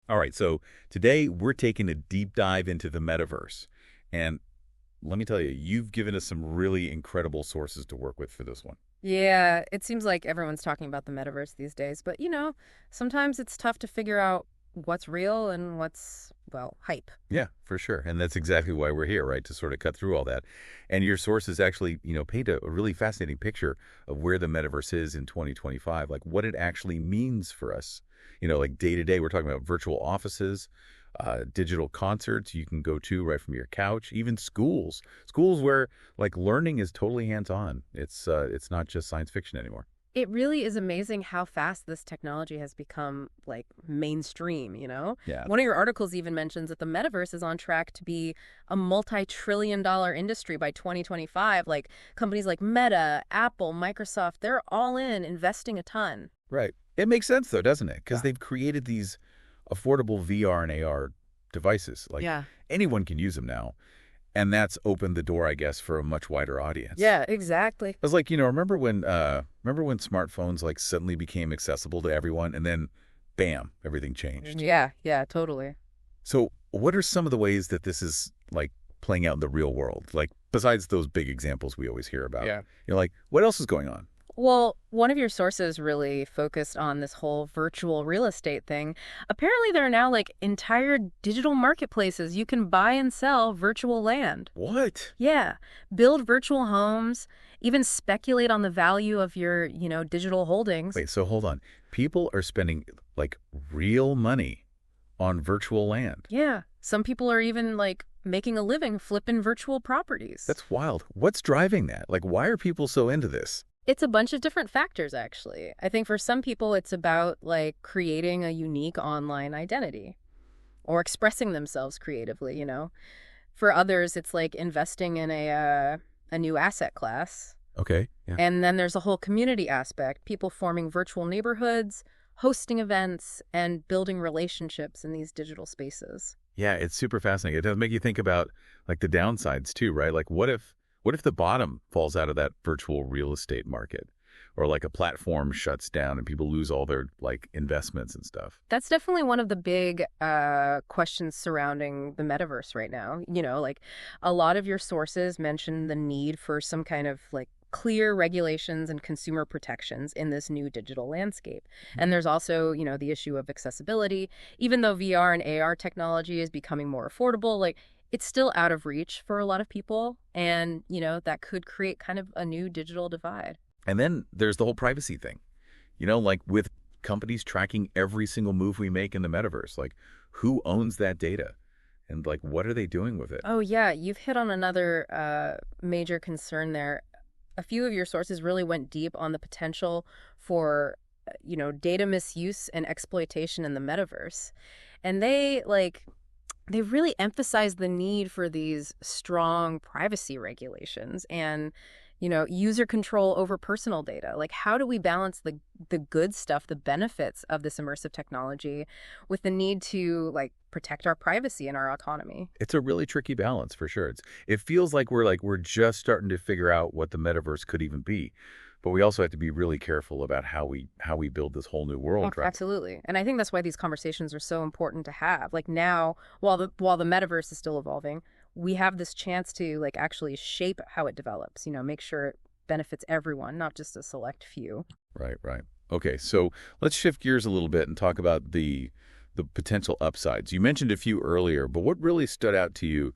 All right, so today we're taking a deep dive into the metaverse. And let me tell you, you've given us some really incredible sources to work with for this one. Yeah, it seems like everyone's talking about the metaverse these days, but sometimes it's tough to figure out what's real and what's, well, hype. Yeah, for sure. And that's exactly why we're here, right? To sort of cut through all that. And your sources actually, paint a really fascinating picture of where the metaverse is in 2025, like what it actually means for us. Like day to day, we're talking about virtual offices, digital concerts you can go to right from your couch, even schools where like learning is totally hands-on. It's not just science fiction anymore. It really is amazing how fast this technology has become like mainstream. Yeah. One of your articles even mentions that the metaverse is on track to be a multi-trillion dollar industry by 2025. Like companies like Meta, Apple, Microsoft, they're all in investing a ton. Right. It makes sense though, doesn't it? Because Yeah. they've created these affordable VR and AR devices. Like Yeah. anyone can use them now. And that's opened the door, I guess, for a much wider audience. Yeah, exactly. It's like, remember when smartphones like suddenly became accessible to everyone and then bam, everything changed. Yeah, yeah, totally. So, what are some of the ways that this is like playing out in the real world? Like besides those big examples we always hear about. Yeah. Like what else is going on? Well, one of your sources really focused on this whole virtual real estate thing. Apparently, there are now like entire digital marketplaces you can buy and sell virtual land. What? Yeah, build virtual homes, even speculate on the value of your digital holdings. Wait, so hold on. People are spending like real money on virtual land. Yeah, some people are even like making a living flipping virtual properties. That's wild. What's driving that? Like, why are people so into this? It's a bunch of different factors, actually. I think for some people, it's about like creating a unique online identity or expressing themselves creatively. For others, it's like investing in a new asset class. Okay. Yeah. And then there's a whole community aspect, people forming virtual neighborhoods, hosting events, and building relationships in these digital spaces. Yeah, it's super fascinating. It does make you think about like the downsides too, right? Like what if the bottom falls out of that virtual real estate market or like a platform shuts down and people lose all their like investments and stuff? That's definitely one of the big questions surrounding the metaverse right now. Like a lot of your sources mention the need for some kind of like clear regulations and consumer protections in this new digital landscape. And there's also the issue of accessibility. Even though VR and AR technology is becoming more affordable, like it's still out of reach for a lot of people. And that could create kind of a new digital divide. And then there's the whole privacy thing, like with companies tracking every single move we make in the metaverse, like who owns that data and like what are they doing with it? Oh, yeah, you've hit on another major concern there. A few of your sources really went deep on the potential for data misuse and exploitation in the metaverse. And they really emphasize the need for these strong privacy regulations and user control over personal data. Like, how do we balance the good stuff, the benefits of this immersive technology with the need to, like, protect our privacy and our autonomy? It's a really tricky balance for sure. It feels like we're just starting to figure out what the metaverse could even be. But we also have to be really careful about how we build this whole new world, right? Absolutely. And I think that's why these conversations are so important to have. Like now, while the metaverse is still evolving, we have this chance to like actually shape how it develops, make sure it benefits everyone, not just a select few. Right, right. Okay, so let's shift gears a little bit and talk about the potential upsides. You mentioned a few earlier, but what really stood out to you,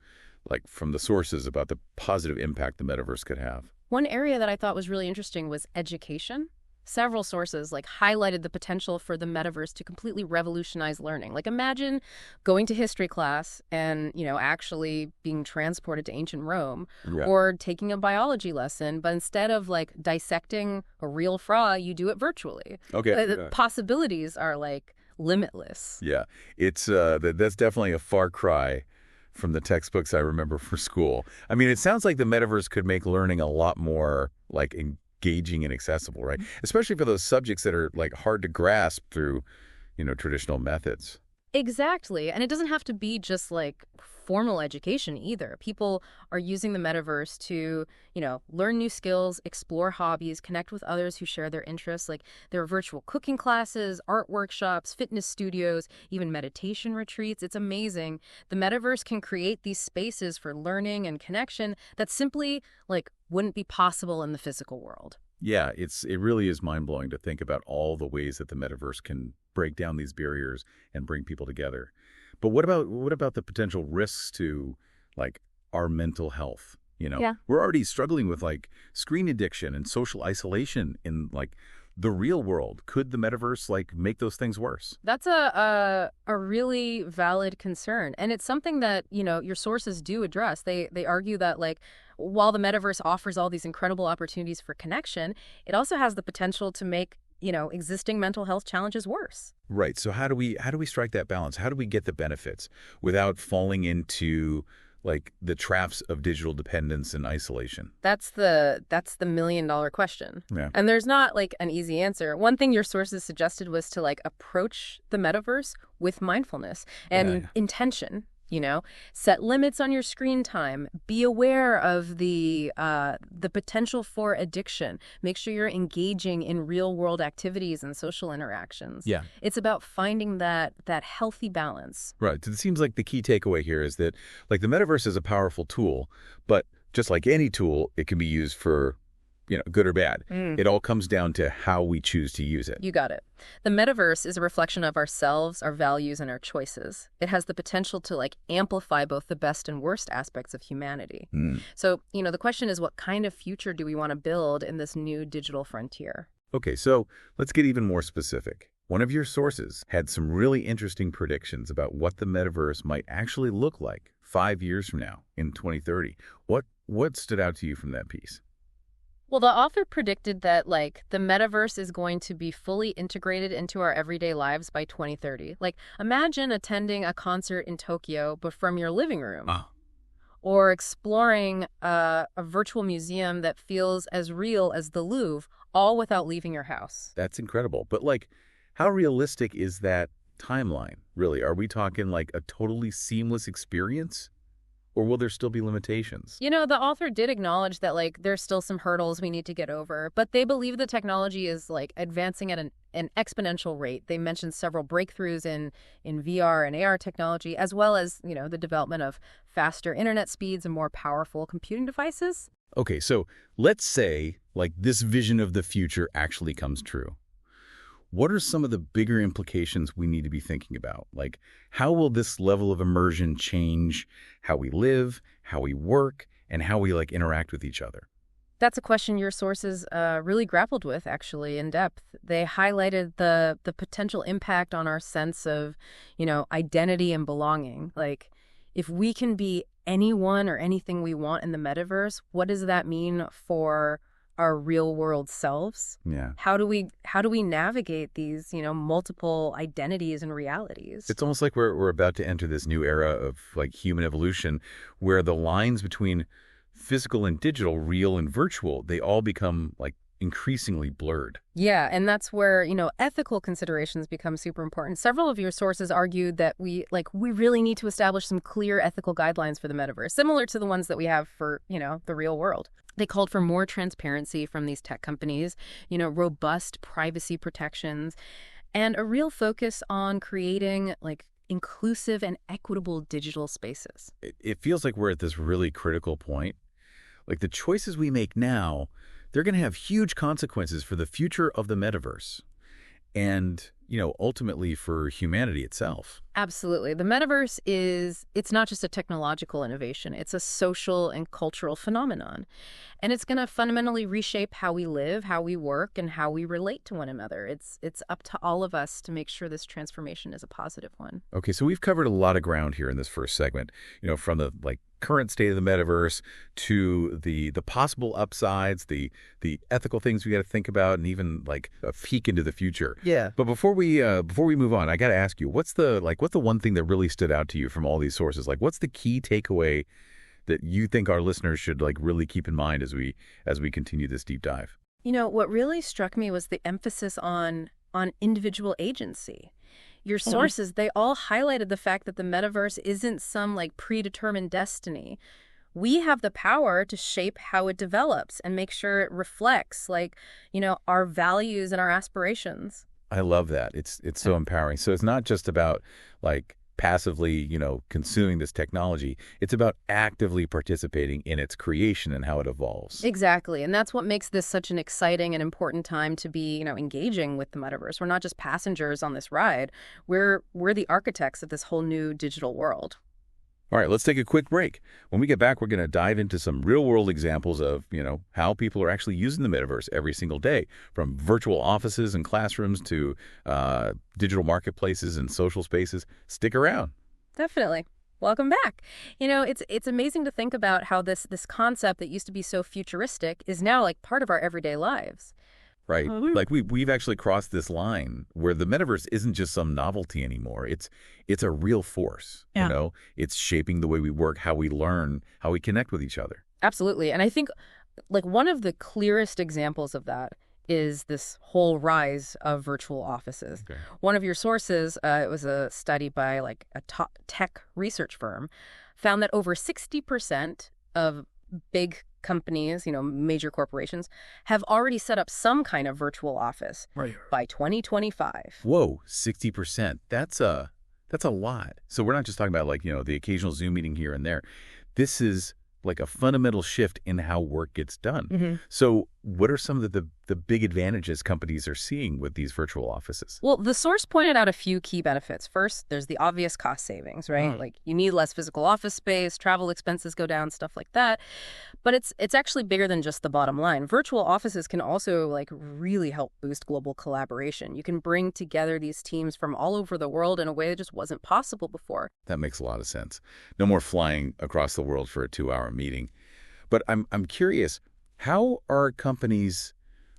like from the sources about the positive impact the metaverse could have? One area that I thought was really interesting was education. Several sources like highlighted the potential for the metaverse to completely revolutionize learning. Like imagine going to history class and actually being transported to ancient Rome, Yeah. or taking a biology lesson, but instead of like dissecting a real frog, you do it virtually. Okay. The possibilities are like limitless. Yeah, it's that's definitely a far cry from the textbooks I remember for school. I mean, it sounds like the metaverse could make learning a lot more like engaging and accessible, right? Especially for those subjects that are like hard to grasp through, traditional methods. Exactly. And it doesn't have to be just like formal education either. People are using the metaverse to, learn new skills, explore hobbies, connect with others who share their interests. Like there are virtual cooking classes, art workshops, fitness studios, even meditation retreats. It's amazing. The metaverse can create these spaces for learning and connection that simply like wouldn't be possible in the physical world. Yeah, it really is mind-blowing to think about all the ways that the metaverse can break down these barriers and bring people together. But what about the potential risks to like our mental health? Yeah. We're already struggling with like screen addiction and social isolation in like the real world. Could the metaverse like make those things worse? That's a really valid concern, and it's something that your sources do address. They argue that like while the metaverse offers all these incredible opportunities for connection, it also has the potential to make existing mental health challenges worse. Right. So how do we strike that balance? How do we get the benefits without falling into like the traps of digital dependence and isolation? That's the $1 million question. Yeah. And there's not like an easy answer. One thing your sources suggested was to like approach the metaverse with mindfulness and Yeah. intention. Set limits on your screen time. Be aware of the potential for addiction. Make sure you're engaging in real world activities and social interactions. Yeah. It's about finding that healthy balance. Right. It seems like the key takeaway here is that like the metaverse is a powerful tool, but just like any tool, it can be used for, good or bad. It all comes down to how we choose to use it. You got it. The metaverse is a reflection of ourselves, our values, and our choices. It has the potential to like amplify both the best and worst aspects of humanity. So, the question is, what kind of future do we want to build in this new digital frontier? Okay, so let's get even more specific. One of your sources had some really interesting predictions about what the metaverse might actually look like 5 years from now in 2030. What stood out to you from that piece? Well, the author predicted that, like, the metaverse is going to be fully integrated into our everyday lives by 2030. Like, imagine attending a concert in Tokyo, but from your living room. Oh, Or exploring a virtual museum that feels as real as the Louvre, all without leaving your house. that's incredible. But like, how realistic is that timeline, really? Are we talking like a totally seamless experience? Or will there still be limitations? The author did acknowledge that, like, there's still some hurdles we need to get over, but they believe the technology is, like, advancing at an exponential rate. They mentioned several breakthroughs in VR and AR technology, as well as, the development of faster internet speeds and more powerful computing devices. Okay, so let's say like this vision of the future actually comes true. What are some of the bigger implications we need to be thinking about? Like, how will this level of immersion change how we live, how we work, and how we like interact with each other? That's a question your sources really grappled with, actually, in depth. They highlighted the potential impact on our sense of, identity and belonging. Like, if we can be anyone or anything we want in the metaverse, what does that mean for our real world selves? Yeah. How do we navigate these, multiple identities and realities? It's almost like we're about to enter this new era of like human evolution where the lines between physical and digital, real and virtual, they all become like increasingly blurred. Yeah, and that's where, ethical considerations become super important. Several of your sources argued that we really need to establish some clear ethical guidelines for the metaverse, similar to the ones that we have for, the real world. They called for more transparency from these tech companies, robust privacy protections, and a real focus on creating like inclusive and equitable digital spaces. It feels like we're at this really critical point. Like the choices we make now, they're going to have huge consequences for the future of the metaverse and, ultimately for humanity itself. Absolutely. The metaverse it's not just a technological innovation, it's a social and cultural phenomenon. And it's going to fundamentally reshape how we live, how we work, and how we relate to one another. It's up to all of us to make sure this transformation is a positive one. Okay, so we've covered a lot of ground here in this first segment, from the like current state of the metaverse to the possible upsides, the ethical things we got to think about, and even like a peek into the future. Yeah. But before we move on, I got to ask you, what's the one thing that really stood out to you from all these sources? Like, what's the key takeaway that you think our listeners should like really keep in mind as we continue this deep dive? What really struck me was the emphasis on individual agency. Your Hold on. sources, they all highlighted the fact that the metaverse isn't some like predetermined destiny. We have the power to shape how it develops and make sure it reflects our values and our aspirations. I love that. It's so empowering. So it's not just about like passively, consuming this technology. It's about actively participating in its creation and how it evolves. Exactly. And that's what makes this such an exciting and important time to be, engaging with the metaverse. We're not just passengers on this ride. We're the architects of this whole new digital world. All right, let's take a quick break. When we get back, we're going to dive into some real-world examples of, how people are actually using the metaverse every single day, from virtual offices and classrooms to digital marketplaces and social spaces. Stick around. Definitely. Welcome back. It's amazing to think about how this concept that used to be so futuristic is now like part of our everyday lives. Right. Hallelujah. Like we've actually crossed this line where the metaverse isn't just some novelty anymore. It's a real force. Yeah. It's shaping the way we work, how we learn, how we connect with each other. Absolutely. And I think like one of the clearest examples of that is this whole rise of virtual offices. Okay. One of your sources, it was a study by like a top tech research firm, found that over 60% of big companies, major corporations, have already set up some kind of virtual office Right. by 2025. Whoa, 60%. That's a lot. So we're not just talking about like, the occasional Zoom meeting here and there. This is like a fundamental shift in how work gets done. Mm-hmm. So what are some of the big advantages companies are seeing with these virtual offices? Well, the source pointed out a few key benefits. First, there's the obvious cost savings, right? Like you need less physical office space, travel expenses go down, stuff like that. But it's actually bigger than just the bottom line. Virtual offices can also like really help boost global collaboration. You can bring together these teams from all over the world in a way that just wasn't possible before. That makes a lot of sense. No more flying across the world for a 2-hour meeting. But I'm curious, how are companies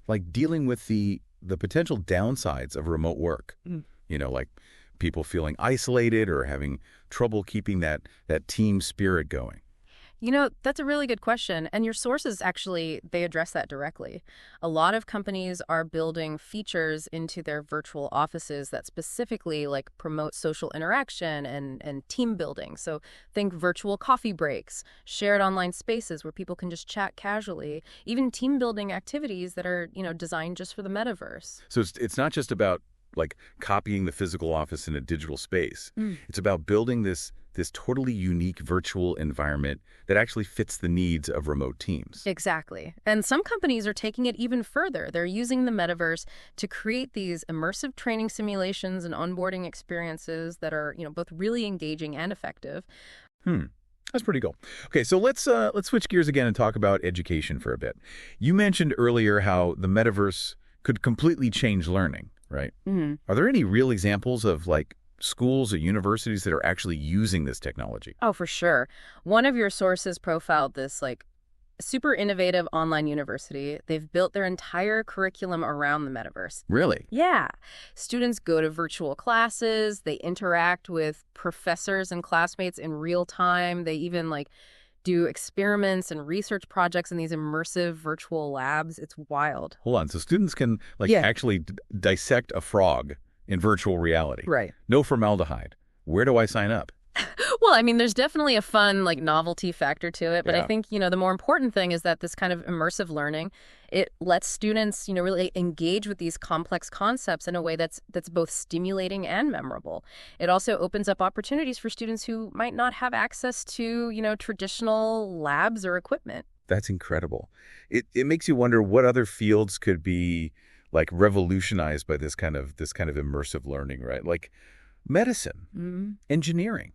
like dealing with the potential downsides of remote work? Mm. Like people feeling isolated or having trouble keeping that team spirit going. That's a really good question. And your sources actually, they address that directly. A lot of companies are building features into their virtual offices that specifically like promote social interaction and team building. So think virtual coffee breaks, shared online spaces where people can just chat casually, even team building activities that are, designed just for the metaverse. So it's not just about like copying the physical office in a digital space. It's about building this totally unique virtual environment that actually fits the needs of remote teams. Exactly. And some companies are taking it even further. They're using the metaverse to create these immersive training simulations and onboarding experiences that are, both really engaging and effective. That's pretty cool. Okay, so let's switch gears again and talk about education for a bit. You mentioned earlier how the metaverse could completely change learning, right? Mm-hmm. Are there any real examples of like schools or universities that are actually using this technology? Oh, for sure. One of your sources profiled this like super innovative online university. They've built their entire curriculum around the metaverse. Really? Yeah. Students go to virtual classes, they interact with professors and classmates in real time. They even like do experiments and research projects in these immersive virtual labs. It's wild. Hold on. So students can like Yeah. actually dissect a frog in virtual reality. Right. No formaldehyde. Where do I sign up? Well, I mean, there's definitely a fun like novelty factor to it, but Yeah. I think, the more important thing is that this kind of immersive learning, it lets students, really engage with these complex concepts in a way that's both stimulating and memorable. It also opens up opportunities for students who might not have access to, traditional labs or equipment. That's incredible. It makes you wonder what other fields could be like revolutionized by this kind of immersive learning, right? Like medicine, Mm-hmm. engineering.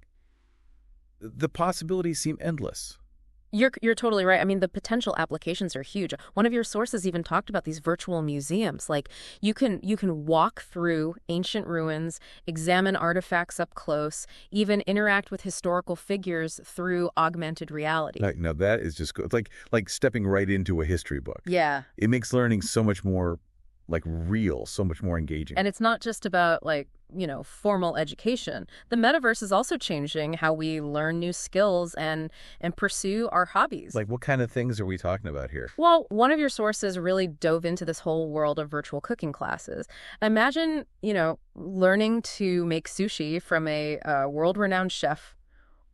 The possibilities seem endless. You're totally right. I mean, the potential applications are huge. One of your sources even talked about these virtual museums. Like you can walk through ancient ruins, examine artifacts up close, even interact with historical figures through augmented reality. Like, now that is just good. Like stepping right into a history book. Yeah. It makes learning so much more like real, so much more engaging. And it's not just about formal education. The metaverse is also changing how we learn new skills and pursue our hobbies. Like, what kind of things are we talking about here? Well, one of your sources really dove into this whole world of virtual cooking classes. Imagine, learning to make sushi from a world-renowned chef,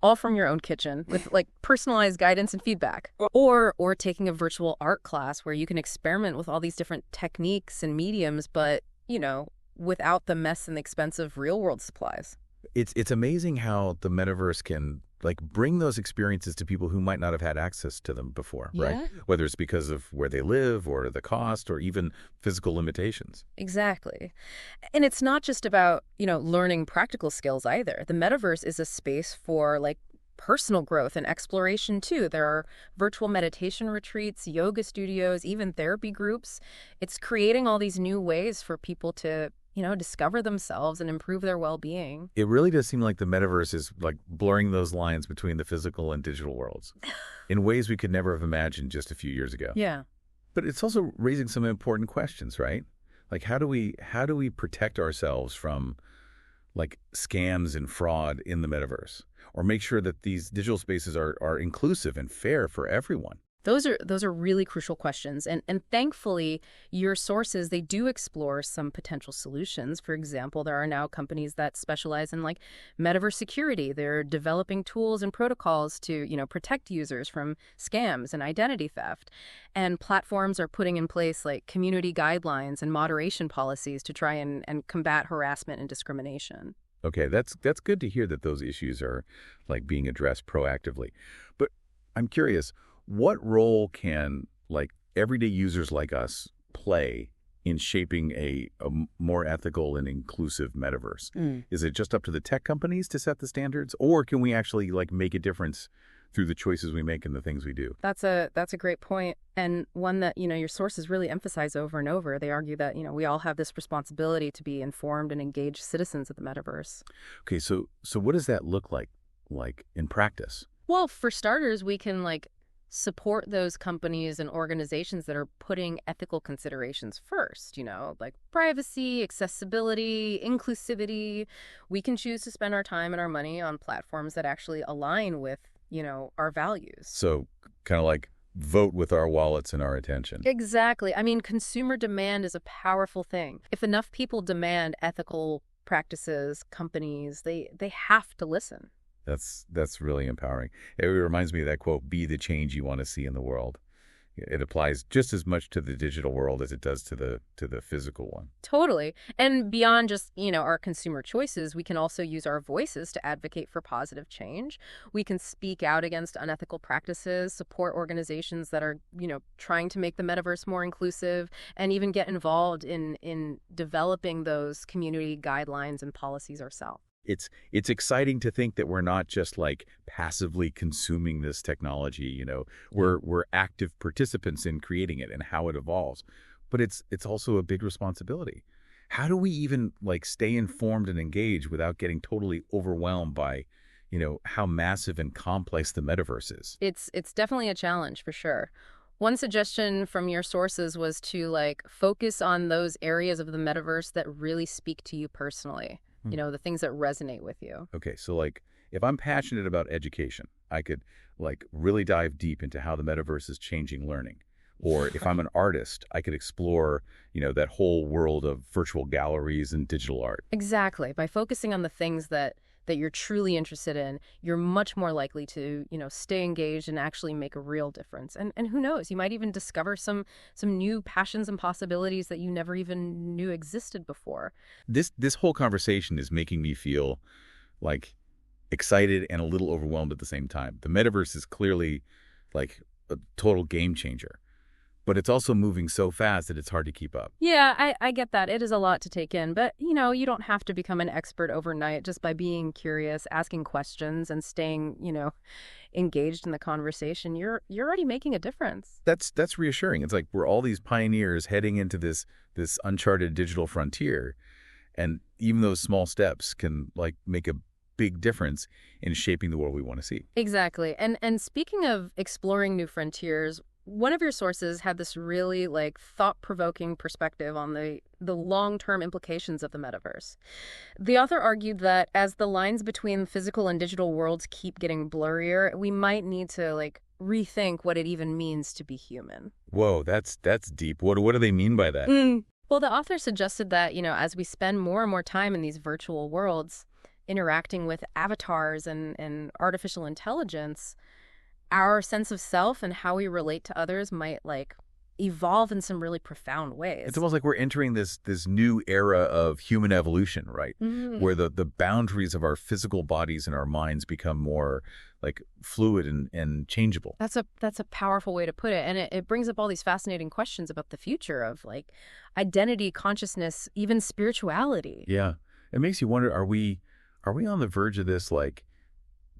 all from your own kitchen with personalized guidance and feedback. Or taking a virtual art class where you can experiment with all these different techniques and mediums, but, without the mess and the expense of real-world supplies. It's amazing how the metaverse can bring those experiences to people who might not have had access to them before, right? Yeah. Whether it's because of where they live or the cost or even physical limitations. Exactly. And it's not just about, learning practical skills either. The metaverse is a space for personal growth and exploration too. There are virtual meditation retreats, yoga studios, even therapy groups. It's creating all these new ways for people to discover themselves and improve their well-being. It really does seem like the metaverse is blurring those lines between the physical and digital worlds in ways we could never have imagined just a few years ago. Yeah. But it's also raising some important questions, right? How do we protect ourselves from scams and fraud in the metaverse, or make sure that these digital spaces are inclusive and fair for everyone? Those are really crucial questions. And thankfully, your sources, they do explore some potential solutions. For example, there are now companies that specialize in metaverse security. They're developing tools and protocols to, protect users from scams and identity theft. And platforms are putting in place community guidelines and moderation policies to try and combat harassment and discrimination. Okay, that's good to hear that those issues are being addressed proactively. But I'm curious, what role can everyday users like us play in shaping a more ethical and inclusive metaverse? Is it just up to the tech companies to set the standards, or can we actually make a difference through the choices we make and the things we do? That's a great point, and one that your sources really emphasize over and over. They argue that we all have this responsibility to be informed and engaged citizens of the metaverse. Okay, so what does that look like in practice? Well, for starters, we can support those companies and organizations that are putting ethical considerations first, privacy, accessibility, inclusivity. We can choose to spend our time and our money on platforms that actually align with, our values. So kind of vote with our wallets and our attention. Exactly. I mean, consumer demand is a powerful thing. If enough people demand ethical practices, companies, they have to listen. That's really empowering. It reminds me of that quote, "Be the change you want to see in the world." It applies just as much to the digital world as it does to the physical one. Totally. And beyond just, our consumer choices, we can also use our voices to advocate for positive change. We can speak out against unethical practices, support organizations that are, trying to make the metaverse more inclusive, and even get involved in developing those community guidelines and policies ourselves. It's exciting to think that we're not just passively consuming this technology, we're active participants in creating it and how it evolves. But it's also a big responsibility. How do we even stay informed and engaged without getting totally overwhelmed by, how massive and complex the metaverse is? It's definitely a challenge for sure. One suggestion from your sources was to focus on those areas of the metaverse that really speak to you personally. The things that resonate with you. Okay, so if I'm passionate about education, I could really dive deep into how the metaverse is changing learning. Or if I'm an artist, I could explore, that whole world of virtual galleries and digital art. Exactly. By focusing on the things that you're truly interested in, you're much more likely to, stay engaged and actually make a real difference. And who knows, you might even discover some new passions and possibilities that you never even knew existed before. This whole conversation is making me feel excited and a little overwhelmed at the same time. The metaverse is clearly a total game changer. But it's also moving so fast that it's hard to keep up. Yeah, I get that. It is a lot to take in. But, you don't have to become an expert overnight just by being curious, asking questions, and staying, engaged in the conversation. You're already making a difference. That's reassuring. It's we're all these pioneers heading into this uncharted digital frontier. And even those small steps can, make a big difference in shaping the world we want to see. Exactly. And speaking of exploring new frontiers, one of your sources had this really like thought-provoking perspective on the long-term implications of the metaverse. The author argued that as the lines between physical and digital worlds keep getting blurrier, we might need to like rethink what it even means to be human. Whoa, that's deep. What do they mean by that? Well, the author suggested that, as we spend more and more time in these virtual worlds, interacting with avatars and artificial intelligence, our sense of self and how we relate to others might like evolve in some really profound ways. It's almost like we're entering this new era of human evolution, right? Where the boundaries of our physical bodies and our minds become more like fluid and changeable. That's a powerful way to put it. And it brings up all these fascinating questions about the future of like identity, consciousness, even spirituality. Yeah. It makes you wonder, are we on the verge of this like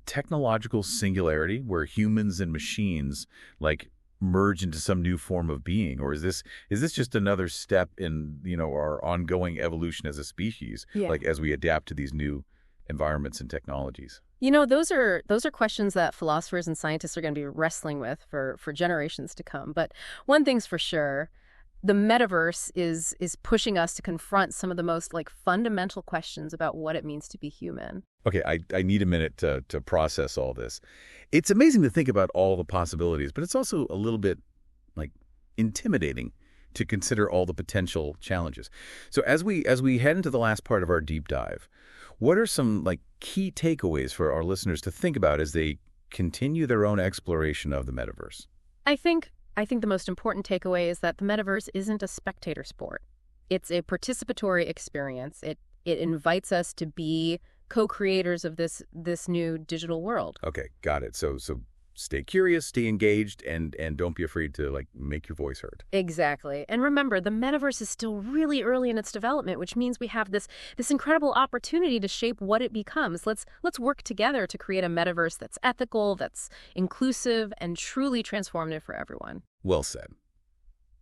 technological singularity where humans and machines like merge into some new form of being? Or is this just another step in, our ongoing evolution as a species, like as we adapt to these new environments and technologies? Those are questions that philosophers and scientists are going to be wrestling with for generations to come. But one thing's for sure, the metaverse is pushing us to confront some of the most like fundamental questions about what it means to be human. Okay, I need a minute to process all this. It's amazing to think about all the possibilities, but it's also a little bit like intimidating to consider all the potential challenges. So as we head into the last part of our deep dive, what are some like key takeaways for our listeners to think about as they continue their own exploration of the metaverse? I think the most important takeaway is that the metaverse isn't a spectator sport. It's a participatory experience. It invites us to be co-creators of this new digital world. Okay, got it. So stay curious, stay engaged, and don't be afraid to like make your voice heard. Exactly. And remember, the metaverse is still really early in its development, which means we have this incredible opportunity to shape what it becomes. Let's work together to create a metaverse that's ethical, that's inclusive, and truly transformative for everyone. Well said.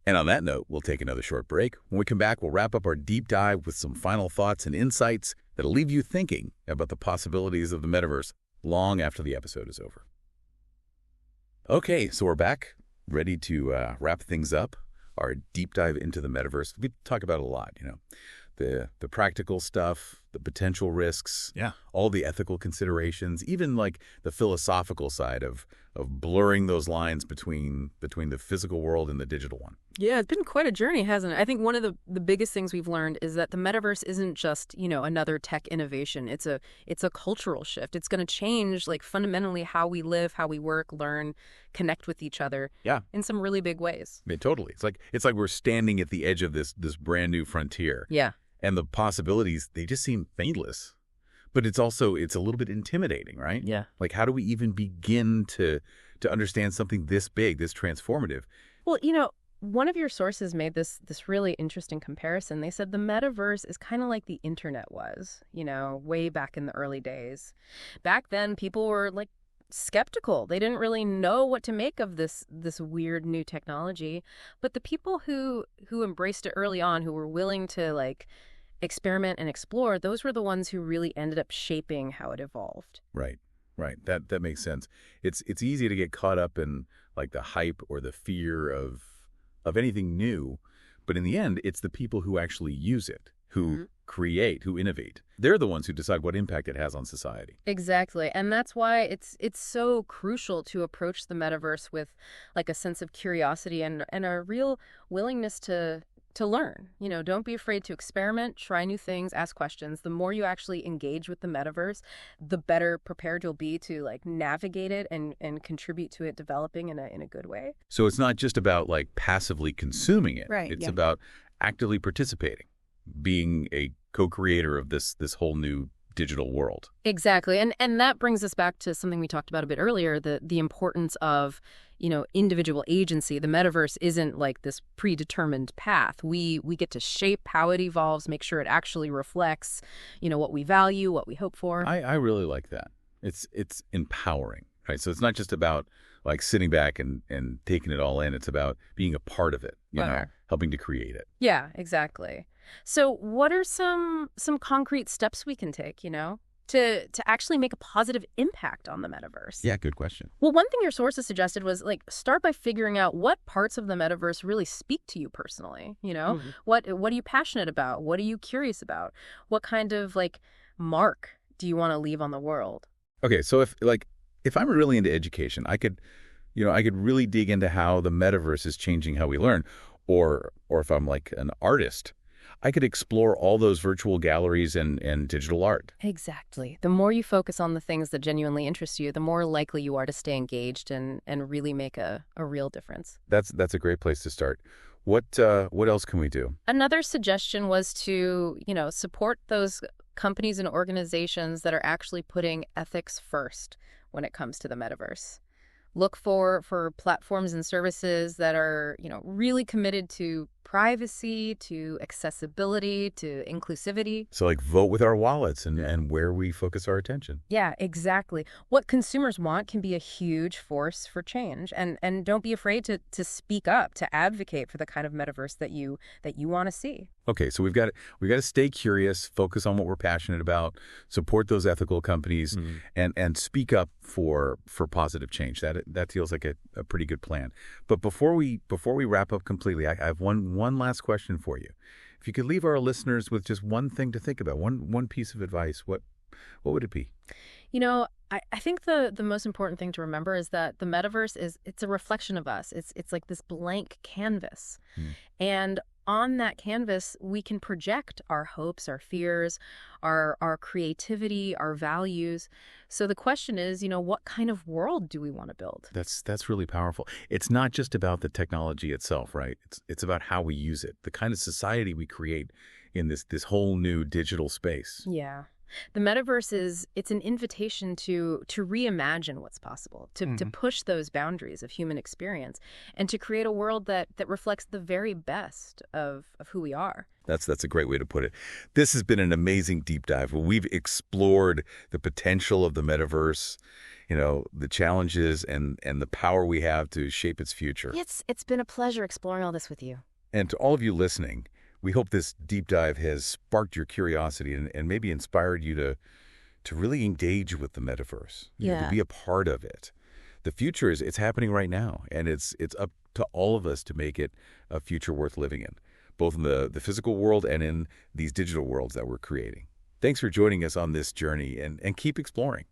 And on that note, we'll take another short break. When we come back, we'll wrap up our deep dive with some final thoughts and insights that'll leave you thinking about the possibilities of the metaverse long after the episode is over. Okay, so we're back, ready to wrap things up, our deep dive into the metaverse. We talk about it a lot, the practical stuff, the potential risks, all the ethical considerations, even like the philosophical side of blurring those lines between the physical world and the digital one. Yeah, it's been quite a journey, hasn't it? I think one of the biggest things we've learned is that the metaverse isn't just, another tech innovation. It's a cultural shift. It's going to change like fundamentally how we live, how we work, learn, connect with each other. Yeah. In some really big ways. Yeah, totally. It's like we're standing at the edge of this brand new frontier. Yeah. And the possibilities, they just seem endless. But it's a little bit intimidating, right? Yeah. Like, how do we even begin to understand something this big, this transformative? Well, one of your sources made this really interesting comparison. They said the metaverse is kind of like the internet was, way back in the early days. Back then, people were like skeptical. They didn't really know what to make of this weird new technology. But the people who embraced it early on, who were willing to like experiment and explore, those were the ones who really ended up shaping how it evolved. Right. That makes sense. It's easy to get caught up in like the hype or the fear of anything new, but in the end, it's the people who actually use it, who create, who innovate. They're the ones who decide what impact it has on society. Exactly. And that's why it's so crucial to approach the metaverse with like a sense of curiosity and a real willingness to learn. Don't be afraid to experiment, try new things, ask questions. The more you actually engage with the metaverse, the better prepared you'll be to like navigate it and contribute to it developing in a good way. So it's not just about like passively consuming it. Right. It's about actively participating, being a co-creator of this whole new digital world. Exactly. And that brings us back to something we talked about a bit earlier, the importance of, individual agency. The metaverse isn't like this predetermined path. We get to shape how it evolves, make sure it actually reflects, what we value, what we hope for. I really like that. It's empowering, right? So it's not just about like sitting back and taking it all in. It's about being a part of it, helping to create it. Yeah, exactly. So what are some concrete steps we can take, to actually make a positive impact on the metaverse? Yeah, good question. Well, one thing your sources suggested was like start by figuring out what parts of the metaverse really speak to you personally. Mhm. What are you passionate about? What are you curious about? What kind of like mark do you want to leave on the world? Okay, so if I'm really into education, I could really dig into how the metaverse is changing how we learn. Or if I'm like an artist, I could explore all those virtual galleries and digital art. Exactly. The more you focus on the things that genuinely interest you, the more likely you are to stay engaged and really make a real difference. That's a great place to start. What else can we do? Another suggestion was to, support those companies and organizations that are actually putting ethics first when it comes to the metaverse. Look for platforms and services that are, really committed to privacy, to accessibility, to inclusivity. So like vote with our wallets and where we focus our attention. Yeah, exactly. What consumers want can be a huge force for change. And don't be afraid to speak up, to advocate for the kind of metaverse that you want to see. Okay, so we've got to stay curious, focus on what we're passionate about, support those ethical companies, and speak up for positive change. That feels like a pretty good plan. But before we wrap up completely, I have one last question for you. If you could leave our listeners with just one thing to think about, one piece of advice, what would it be? I think the most important thing to remember is that the metaverse it's a reflection of us. It's like this blank canvas. And on that canvas, we can project our hopes, our fears, our creativity, our values. So the question is, what kind of world do we want to build? That's really powerful. It's not just about the technology itself, right? It's about how we use it, the kind of society we create in this whole new digital space. Yeah. The metaverse it's an invitation to reimagine what's possible, to push those boundaries of human experience, and to create a world that reflects the very best of who we are. That's a great way to put it. This has been an amazing deep dive. We've explored the potential of the metaverse, the challenges and the power we have to shape its future. It's been a pleasure exploring all this with you. And to all of you listening, we hope this deep dive has sparked your curiosity and maybe inspired you to really engage with the metaverse, to be a part of it. The future it's happening right now, and it's up to all of us to make it a future worth living in, both in the physical world and in these digital worlds that we're creating. Thanks for joining us on this journey, and keep exploring.